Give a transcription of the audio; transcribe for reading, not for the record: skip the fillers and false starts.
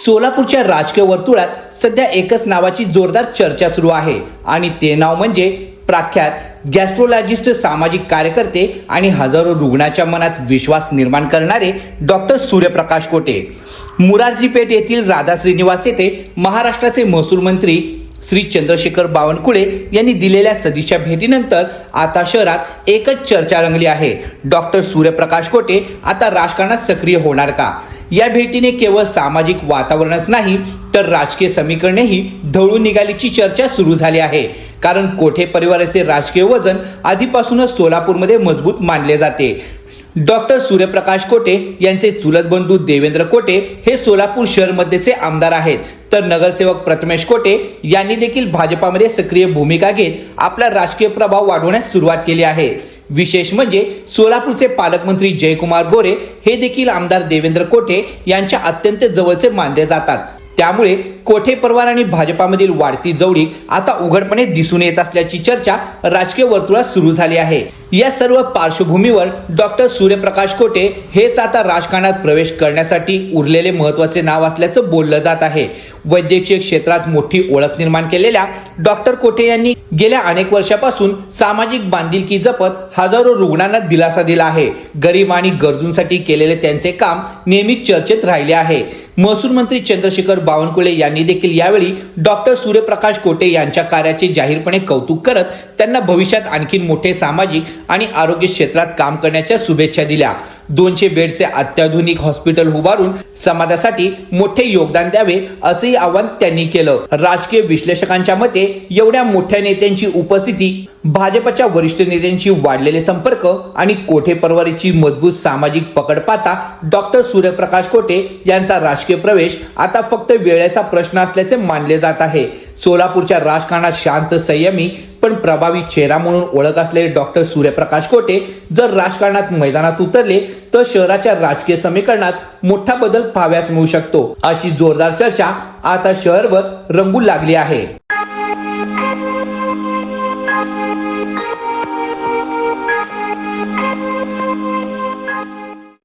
सोलापूरच्या राजकीय वर्तुळात सध्या एकच नावाची जोरदार चर्चा सुरू आहे आणि ते नाव म्हणजे प्रख्यात गॅस्ट्रोलॉजिस्ट, सामाजिक कार्यकर्ते आणि हजारो रुग्णाच्या मनात विश्वास निर्माण करणारे डॉक्टर सूर्यप्रकाश कोटे। मुरारजी पेठ येथील राधा श्रीनिवास येथे महाराष्ट्राचे महसूल मंत्री श्री चंद्रशेखर बावनकुळे यांनी दिलेल्या सदिच्छा भेटीनंतर आता शहरात एकच चर्चा रंगली आहे। डॉक्टर सूर्यप्रकाश कोटे आता राजकारणात सक्रिय होणार का? या भेटीने केवळ सामाजिक वातावरणच नाही तर राजकीय समीकरणेही ढवळून निघाल्याची चर्चा सुरू झाली आहे। कारण कोठे परिवाराचे राजकीय वजन आधीपासूनच सोलापूरमध्ये मजबूत मानले जाते। डॉक्टर सूर्यप्रकाश कोटे यांचे चुलत बंधू देवेंद्र कोटे हे सोलापूर शहर मध्येचे आमदार आहेत, तर नगरसेवक प्रथमेश कोटे यांनी देखील भाजपामध्ये सक्रिय भूमिका घेत आपला राजकीय प्रभाव वाढवण्यास सुरुवात केली आहे। विशेष म्हणजे सोलापूरचे पालकमंत्री जयकुमार गोरे हे देखील आमदार देवेंद्र कोटे यांच्या अत्यंत जवळचे मानले जातात। त्यामुळे कोठे परिवार आणि भाजपामधील वाढती जवळीक आता उघडपणे दिसून येत असल्याची चर्चा राजकीय वर्तुळात सुरू झाली आहे। या सर्व पार्श्वभूमीवर डॉक्टर सूर्यप्रकाश कोटे हेच आता राजकारणात प्रवेश करण्यासाठी उरलेले महत्त्वाचे नाव असल्याचं बोललं जात आहे। वैद्यकीय क्षेत्रात मोठी ओळख निर्माण केलेल्या डॉक्टर कोटे यांनी गेल्या अनेक वर्षापासून सामाजिक बांधिलकी जपत हजारो रुग्णांना दिलासा दिला आहे। गरीब आणि गरजूंसाठी केलेले त्यांचे काम नेहमीच चर्चेत राहिले आहे। महसूल मंत्री चंद्रशेखर बावनकुळे यांनी देखील यावेळी डॉक्टर सूर्यप्रकाश कोटे यांच्या कार्याचे जाहीरपणे कौतुक करत त्यांना भविष्यात आणखी मोठे सामाजिक आणि आरोग्य क्षेत्रात काम करण्याच्या शुभेच्छा दिल्या। 200 बेडचे अत्याधुनिक हॉस्पिटल उभारून समाजासाठी मोठे योगदान द्यावे असेही आवाहन त्यांनी केलं। राजकीय विश्लेषकांच्या मते एवढ्या मोठ्या नेत्यांची उपस्थिती, भाजपच्या वरिष्ठ नेत्यांशी वाढलेले संपर्क आणि कोठे परिवाराची मजबूत सामाजिक पकड पाहता डॉक्टर सूर्यप्रकाश कोटे यांचा राजकीय प्रवेश आता फक्त वेळेचा प्रश्न असल्याचे मानले जात आहे। सोलापूरच्या राजकारणात शांत, संयमी पण प्रभावी चेहरा म्हणून ओळख असलेले डॉक्टर सूर्यप्रकाश कोटे जर राजकारणात मैदानात उतरले तर शहराच्या राजकीय समीकरणात मोठा बदल पाहावयास मिळू शकतो, अशी जोरदार चर्चा आता शहरभर रंगू लागली आहे।